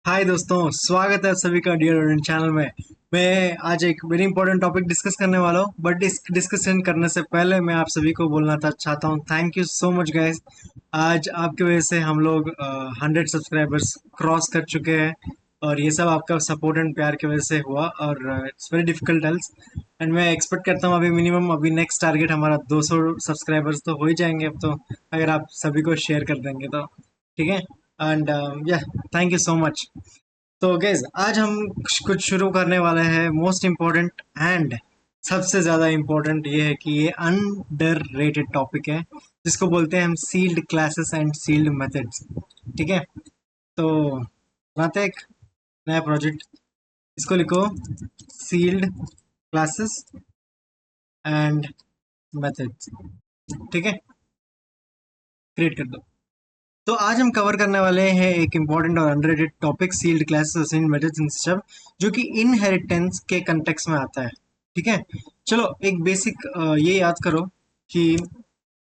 हाय दोस्तों, स्वागत है आप सभी का डियर ओरिएंट चैनल में। मैं आज एक वेरी इंपॉर्टेंट टॉपिक डिस्कस करने वाला हूँ, बट इस डिस्कशन करने से पहले मैं आप सभी को बोलना चाहता हूँ, thank you so much guys. आज आपकी वजह से हम लोग 100 सब्सक्राइबर्स क्रॉस कर चुके हैं, और ये सब आपका सपोर्ट एंड प्यार की वजह से हुआ, और it's very difficult else. And मैं एक्सपेक्ट करता हूँ अभी नेक्स्ट टारगेट हमारा 200 सब्सक्राइबर्स तो हो ही जाएंगे अब तो, अगर आप सभी को शेयर कर देंगे तो। ठीक है। एंड या, थैंक यू सो मच। तो गैस, आज हम कुछ शुरू करने वाले हैं। मोस्ट इम्पोर्टेंट एंड सबसे ज्यादा इम्पोर्टेंट ये है कि ये अंडर रेटेड टॉपिक है, जिसको बोलते हैं हम sealed classes and sealed methods. ठीक है। तो बनाते हैं एक नया प्रोजेक्ट, इसको लिखो सील्ड क्लासेस एंड मेथड्स। ठीक है, क्रिएट कर दो। तो आज हम कवर करने वाले हैं एक इम्पॉर्टेंट और underrated topic, sealed classes assigned methods and stuff, जो कि इनहेरिटेंस के कंटेक्स्ट में आता है। ठीक है। चलो एक बेसिक ये याद करो कि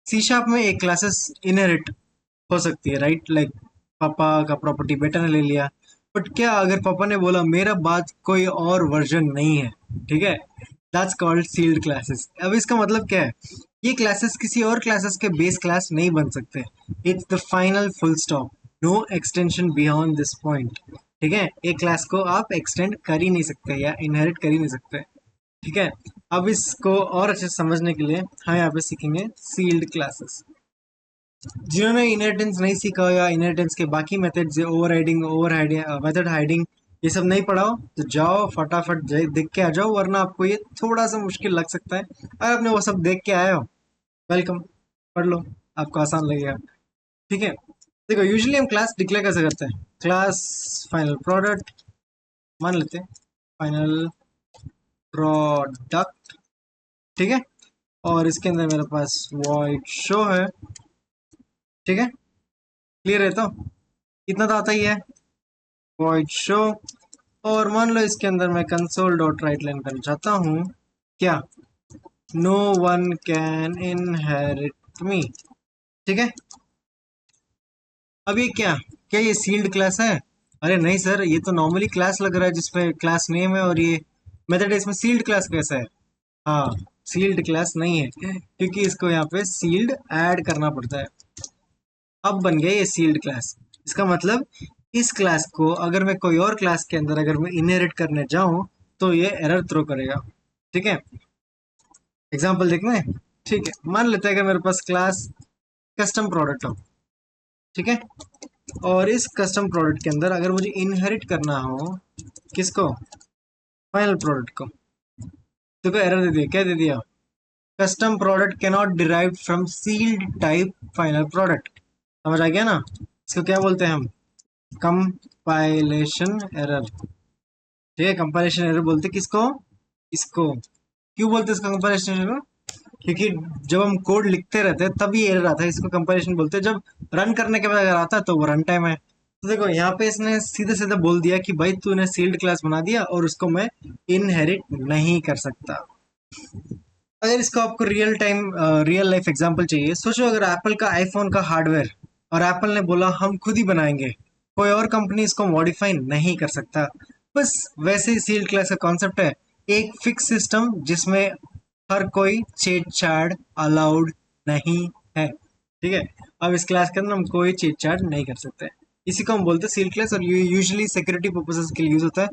सी शार्प में एक क्लासेस इनहेरिट हो सकती है, राइट? लाइक पापा का प्रॉपर्टी बेटा ने ले लिया, बट क्या अगर पापा ने बोला मेरा बाद कोई और वर्जन नहीं है? ठीक है, दैट्स कॉल्ड सील्ड क्लासेस। अब इसका मतलब क्या है? ये क्लासेस किसी और क्लासेस के बेस क्लास नहीं बन सकते। It's the final full stop, no extension beyond this point. ठीक है, एक क्लास को आप एक्सटेंड कर ही नहीं सकते या इनहेरिट कर ही नहीं सकते। ठीक है। अब इसको और अच्छे से समझने के लिए हम यहाँ पे सीखेंगे सील्ड क्लासेस। जिन्होंने इनहेरिटेंस नहीं सीखा या इनहेरिटेंस के बाकी methods, over hiding, method hiding, ये सब नहीं पढ़ा हो, तो जाओ फटाफट देख के आ जाओ, वरना आपको ये थोड़ा सा मुश्किल लग सकता है। अगर आपने वो सब देख के आए हो, वेलकम, पढ़ लो, आपको आसान लगेगा। ठीक है। देखो, यूजुअली हम क्लास डिक्लेयर कैसे करते हैं? क्लास फाइनल प्रोडक्ट मान लेते हैं, फाइनल प्रोडक्ट। ठीक है। और इसके अंदर मेरे पास वॉइड शो है। ठीक है, क्लियर है? तो इतना तो आता ही है, वॉइड शो। और मान लो इसके अंदर मैं कंसोल डॉट राइट लाइन करना चाहता हूँ, क्या? नो वन कैन इनहेरिट मी। ठीक है। अब ये क्या, क्या ये सील्ड क्लास है? अरे नहीं सर, ये तो नॉर्मली क्लास लग रहा है जिसपे क्लास नेम है, और ये मेथड है, इसमें सील्ड क्लास कैसा है? हाँ, सील्ड क्लास नहीं है, क्योंकि इसको यहाँ पे सील्ड ऐड करना पड़ता है। अब बन गया ये सील्ड क्लास। इसका मतलब इस क्लास को अगर मैं कोई और क्लास के अंदर अगर मैं इनहेरिट करने जाऊं, तो ये एरर थ्रो करेगा। ठीक है। एग्जांपल देखना है। ठीक है, मान लेते हैं कि मेरे पास क्लास कस्टम प्रोडक्ट हो। ठीक है। और इस कस्टम प्रोडक्ट के अंदर अगर मुझे इनहेरिट करना हो, किसको? फाइनल प्रोडक्ट को। तो क्या एरर दे दिया? क्या दे दिया? Custom product can not derive from sealed type final product. समझ आ गया ना? इसको क्या बोलते हैं हम? Compilation error. ठीक है, कंपाइलेशन एरर बोलते हैं किसको? इसको। क्यों बोलते हैं इसका कंपाइलेशन एरर? क्योंकि जब हम कोड लिखते रहते हैं तब ये एरर आता है, इसको कंपाइलेशन बोलते हैं। जब रन करने के बाद अगर आता है तो वो रन टाइम है। तो देखो यहाँ पे इसने सीधे सीधे बोल दिया कि भाई तूने सील्ड क्लास बना दिया और उसको मैं इनहेरिट नहीं कर सकता। अगर इसको आपको रियल लाइफ एग्जांपल चाहिए, सोचो अगर एप्पल का आईफोन का हार्डवेयर, और एप्पल ने बोला हम खुद ही बनाएंगे, कोई और कंपनी इसको मॉडिफाई नहीं कर सकता। बस वैसे ही सील्ड क्लास का कॉन्सेप्ट है, एक फिक्स सिस्टम जिसमें हर कोई छेड़छाड़ अलाउड नहीं है। ठीक है। अब इस क्लास के अंदर हम कोई छेड़छाड़ नहीं कर सकते। इसी को हम बोलते हैं सील्ड क्लास, और ये यूजुअली सिक्योरिटी पर्पसेस के लिए यूज होता है।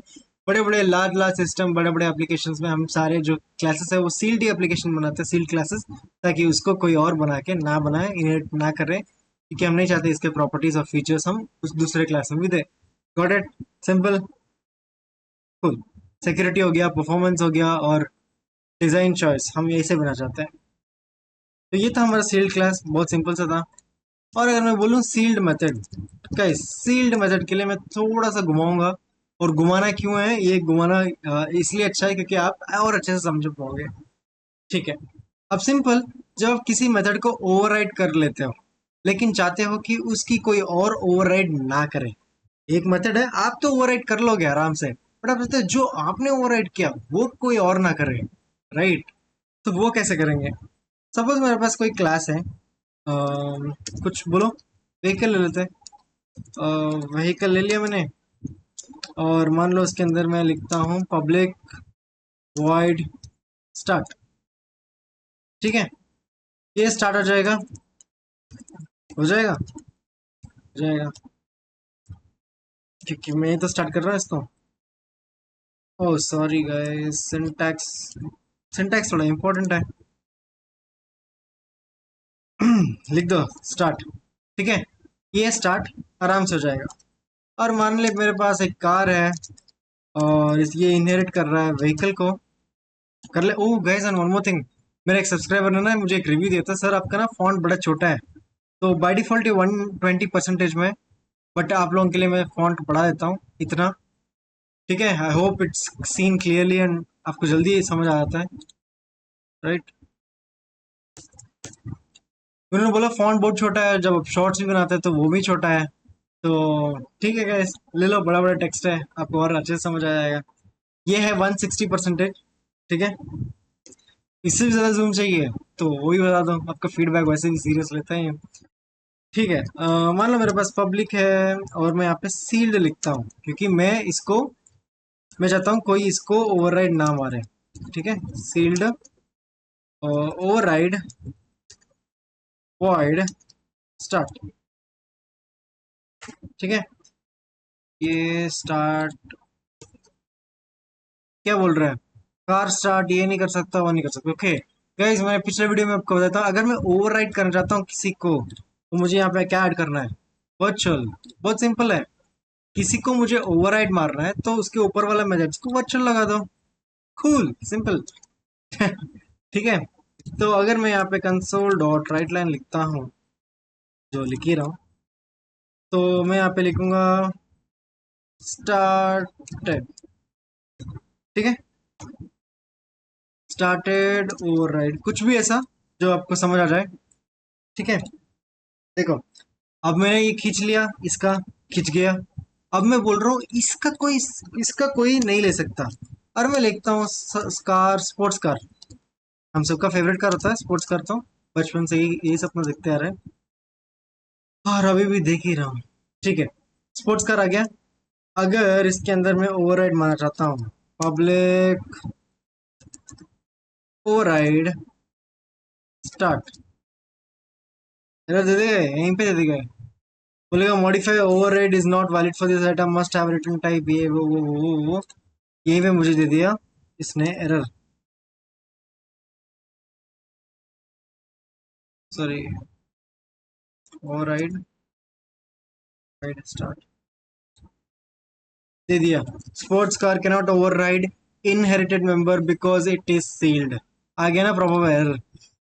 बड़े बड़े लार्ज लार्ज सिस्टम, बड़े बड़े एप्लीकेशंस में हम सारे जो क्लासेस है वो सील्ड ही एप्लीकेशन बनाते हैं, सील्ड क्लासेस, ताकि उसको कोई और बना के ना बनाए, इनहेरिट ना करे, क्योंकि हम नहीं चाहते इसके प्रॉपर्टीज और फीचर्स हम उस दूसरे क्लास में भी दे। Got it? Simple, cool. Security हो गया, परफॉर्मेंस हो गया, और डिजाइन चॉइस हम यही से बना चाहते हैं। तो ये था हमारा सील्ड क्लास, बहुत सिंपल सा था। और अगर मैं बोलूँ sealed method, guys sealed method के लिए मैं थोड़ा सा घुमाऊंगा। और घुमाना क्यों है? ये घुमाना इसलिए अच्छा है क्योंकि आप और अच्छे से समझ पाओगे। ठीक है। अब सिंपल, जब आप किसी मेथड को ओवरराइड कर लेते हो, लेकिन चाहते हो कि उसकी कोई और ओवरराइड ना करे। एक मेथड है, आप तो ओवरराइड कर लोगे आराम से, बट आप चाहते हो जो आपने ओवरराइड किया वो कोई और ना करे, राइट? तो वो कैसे करेंगे? सपोज मेरे पास कोई क्लास है, कुछ बोलो, व्हीकल ले लेते हैं। व्हीकल ले लिया मैंने, और मान लो इसके अंदर मैं लिखता हूँ पब्लिक वॉइड स्टार्ट। ठीक है, ये स्टार्ट हो जाएगा, हो जाएगा, हो जाएगा, क्योंकि मैं तो स्टार्ट कर रहा हूँ इसको। Oh sorry guys, syntax, syntax थोड़ा इम्पोर्टेंट है। लिख दो स्टार्ट। ठीक है, ये स्टार्ट आराम से हो जाएगा। और मान ले मेरे पास एक कार है और ये इनहेरिट कर रहा है व्हीकल को, कर ले। ओह guys and one more thing, मेरा एक सब्सक्राइबर ने ना मुझे एक रिव्यू दिया था, सर आपका ना फॉन्ट बड़ा छोटा है। तो बाय डिफॉल्ट ये 120% में, बट आप लोगों के लिए मैं फॉन्ट बढ़ा देता हूँ इतना। ठीक है, I hope it's seen clearly and आपको जल्दी समझ आ जाता है, राइट। उन्होंने बोला फॉन्ट बहुत छोटा है, जब आप शॉर्ट्स भी बनाते हैं तो वो भी छोटा है। तो ठीक है गाइस, ले लो, बड़ा बड़ा टेक्स्ट है, आपको और अच्छे से समझ आ जाएगा। ये है 160%। ठीक है, इससे भी ज्यादा जूम चाहिए तो वही बता दो, आपका फीडबैक वैसे भी सीरियस लेते हैं। ठीक है, मान लो मेरे पास पब्लिक है और मैं यहाँ पे सील्ड लिखता हूँ, क्योंकि मैं चाहता हूँ कोई इसको ओवरराइड ना मारे। ठीक है, सील्ड ओवरराइड वॉइड स्टार्ट। ठीक है, ये स्टार्ट क्या बोल रहा है, कार स्टार्ट ये नहीं कर सकता, वो नहीं कर सकता। ओके गाइस, मैं पिछले वीडियो में आपको बताता हूँ, अगर मैं ओवरराइड करना चाहता हूँ किसी को तो मुझे यहाँ पे क्या ऐड करना है, वर्चुअल। बहुत सिंपल है, किसी को मुझे ओवरराइड मारना है तो उसके ऊपर वाला मैसेज को वर्चुअल लगा दो, कूल सिंपल। ठीक है, तो अगर मैं यहाँ पे कंसोल डॉट राइट लाइन लिखता हूँ, जो लिख ही रहा हूँ, तो मैं यहाँ पे लिखूंगा स्टार्टेड। ठीक है, स्टार्टेड ओवरराइड, कुछ भी ऐसा जो आपको समझ आ जाए। ठीक है, देखो, अब मैंने ये खींच लिया, इसका खींच गया। अब मैं बोल रहा हूँ इसका कोई नहीं ले सकता, और मैं लिखता हूँ कार, स्पोर्ट्स कार। हम सबका फेवरेट कार होता है स्पोर्ट्स कार, तो बचपन से ही यही सपना देखते आ रहे हैं और अभी भी देख ही रहा हूँ। ठीक है, स्पोर्ट्स कार आ गया। अगर इसके अंदर मैं ओवरराइड मारना चाहता हूँ, पब्लिक ओवरराइड स्टार्ट, दे देगा यहीं पे, दे देगा, बोलेगा modify override is not valid for this item, must have return type, ये वो यहीं पे मुझे दे दिया इसने error. Sorry, override ride start दे दिया। Sports car can not override inherited member because it is sealed. आ गया ना प्रॉपर एरर,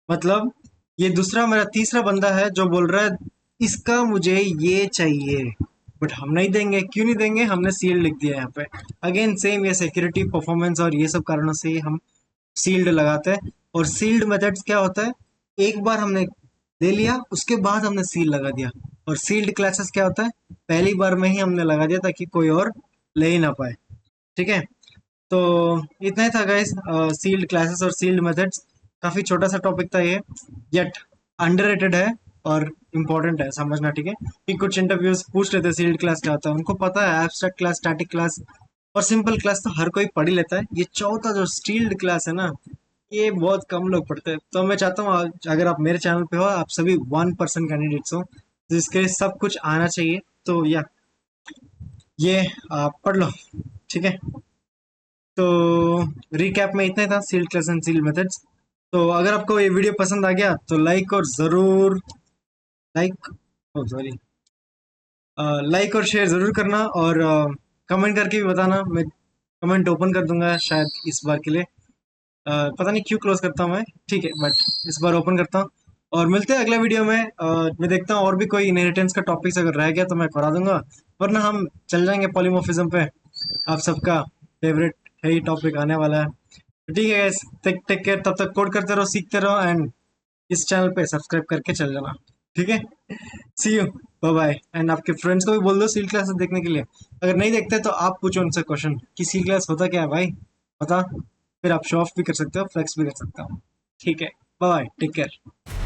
मतलब ये दूसरा मेरा तीसरा बंदा है जो बोल रहा है इसका मुझे ये चाहिए, बट हम नहीं देंगे। क्यों नहीं देंगे, हमने सील्ड लिख दिया यहाँ पे। अगेन सेम, ये सिक्योरिटी, परफॉर्मेंस और ये सब कारणों से ही हम सील्ड लगाते हैं। और सील्ड मेथड्स क्या होता है, एक बार हमने ले लिया उसके बाद हमने सील लगा दिया। और सील्ड क्लासेस क्या होता है, पहली बार में ही हमने लगा दिया ताकि कोई और ले ही ना पाए। ठीक है, तो इतना ही था गाइस, सील्ड क्लासेस और सील्ड मेथड्स। काफी छोटा सा टॉपिक था ये, यट अंडररेटेड है और इम्पोर्टेंट है समझना। ठीक है, कि कुछ इंटरव्यूज पूछ लेते हैं सील्ड क्लास क्या होता है, उनको पता है एब्स्ट्रैक्ट क्लास, स्टैटिक क्लास और सिंपल क्लास तो हर कोई पढ़ ही लेता है। ये चौथा जो स्टील्ड क्लास है ना, ये बहुत कम लोग पढ़ते हैं। तो मैं चाहता हूँ अगर आप मेरे चैनल पे हो, आप सभी 1% कैंडिडेट्स हो जिसके सब कुछ आना चाहिए, तो या ये आप पढ़ लो। ठीक है, तो रिकैप में इतना ही था, sealed class and sealed methods. तो अगर आपको ये वीडियो पसंद आ गया तो लाइक और ज़रूर लाइक ओ सॉरी लाइक और शेयर ज़रूर करना, और कमेंट करके भी बताना। मैं कमेंट ओपन कर दूंगा शायद इस बार के लिए। पता नहीं क्यों क्लोज करता हूँ मैं, ठीक है, बट इस बार ओपन करता हूँ। और मिलते हैं अगले वीडियो में। मैं देखता हूँ और भी कोई इनहेरिटेंस का टॉपिक्स अगर रह गया तो मैं करा दूंगा, वरना हम चल जाएंगे पॉलीमॉर्फिज्म पे। आप सबका फेवरेट है ही टॉपिक आने वाला है। तो ठीक है guys, टेक टेक केयर, तब तक कोड करते रहो, सीखते रहो, एंड इस चैनल पे सब्सक्राइब करके चल जाना। ठीक है, सी यू, बाय बाय। एंड आपके फ्रेंड्स को भी बोल दो सील क्लासेस देखने के लिए। अगर नहीं देखते तो आप पूछो उनसे क्वेश्चन कि सील क्लास होता क्या है भाई, बता। फिर आप शो ऑफ भी कर सकते हो, फ्लेक्स भी कर सकते हो। ठीक है, बाय बाय, टेक केयर।